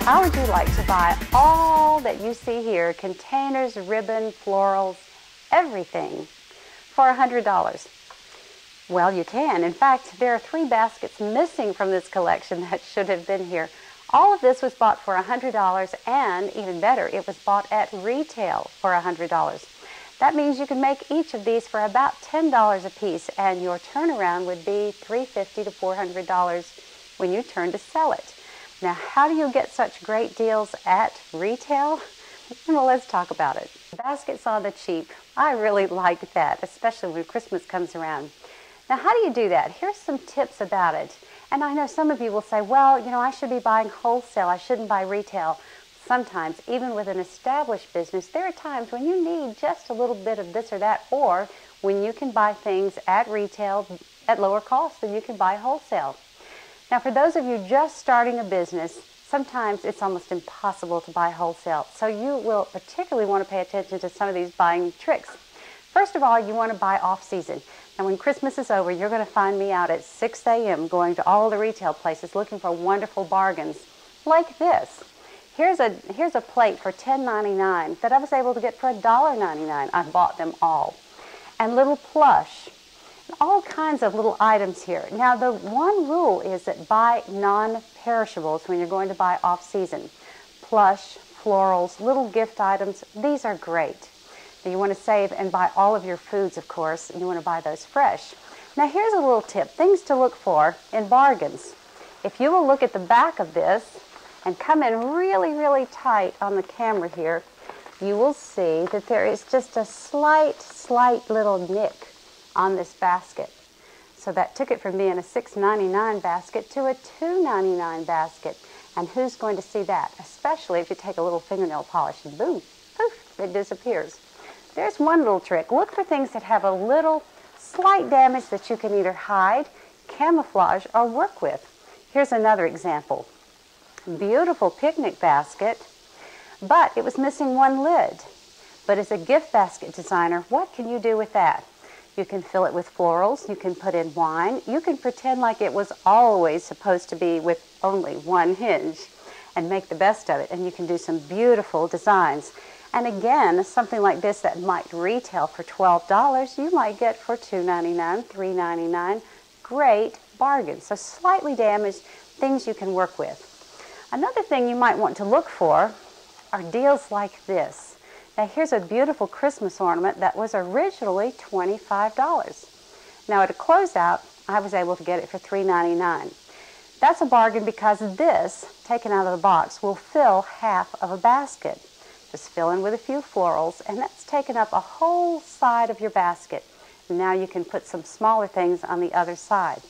How would you like to buy all that you see here, containers, ribbon, florals, everything, for $100? Well, you can. In fact, there are 3 baskets missing from this collection that should have been here. All of this was bought for $100, and even better, it was bought at retail for $100. That means you can make each of these for about $10 a piece, and your turnaround would be $350 to $400 when you turn to sell it. Now, how do you get such great deals at retail? Well, let's talk about it. Baskets on the cheap. I really like that, especially when Christmas comes around. Now, how do you do that? Here's some tips about it. And I know some of you will say, well, you know, I should be buying wholesale. I shouldn't buy retail. Sometimes, even with an established business, there are times when you need just a little bit of this or that, or when you can buy things at retail at lower cost than you can buy wholesale. Now, for those of you just starting a business, sometimes it's almost impossible to buy wholesale. So you will particularly want to pay attention to some of these buying tricks. First of all, you want to buy off-season. And when Christmas is over, you're going to find me out at 6 a.m. going to all the retail places looking for wonderful bargains like this. Here's a plate for $10.99 that I was able to get for $1.99. I bought them all. And little plush. All kinds of little items here. Now, the one rule is that buy non-perishables when you're going to buy off-season. Plush, florals, little gift items, these are great. Now, you want to save and buy all of your foods, of course, and you want to buy those fresh. Now, here's a little tip, things to look for in bargains. If you will look at the back of this and come in really, really tight on the camera here, you will see that there is just a slight little nick on this basket. So that took it from being a $6.99 basket to a $2.99 basket. And who's going to see that? Especially if you take a little fingernail polish and boom, poof, it disappears. There's one little trick. Look for things that have a little slight damage that you can either hide, camouflage, or work with. Here's another example. Beautiful picnic basket, but it was missing one lid. But as a gift basket designer, what can you do with that? You can fill it with florals, you can put in wine, you can pretend like it was always supposed to be with only one hinge and make the best of it, and you can do some beautiful designs. And again, something like this that might retail for $12, you might get for $2.99, $3.99. Great bargain. So slightly damaged, things you can work with. Another thing you might want to look for are deals like this. Now, here's a beautiful Christmas ornament that was originally $25. Now, at a closeout, I was able to get it for $3.99. That's a bargain because this, taken out of the box, will fill half of a basket. Just fill in with a few florals, and that's taken up a whole side of your basket. And now you can put some smaller things on the other side.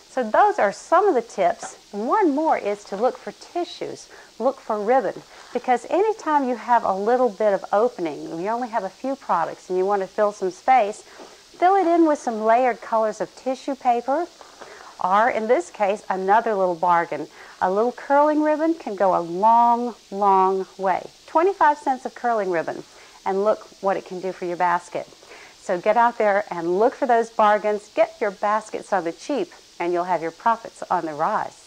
So those are some of the tips. One more is to look for tissues, look for ribbon, because anytime you have a little bit of opening, you only have a few products and you want to fill some space, fill it in with some layered colors of tissue paper, or in this case, another little bargain. A little curling ribbon can go a long, long way. 25 cents of curling ribbon, and look what it can do for your basket. So get out there and look for those bargains, get your baskets on the cheap, and you'll have your profits on the rise.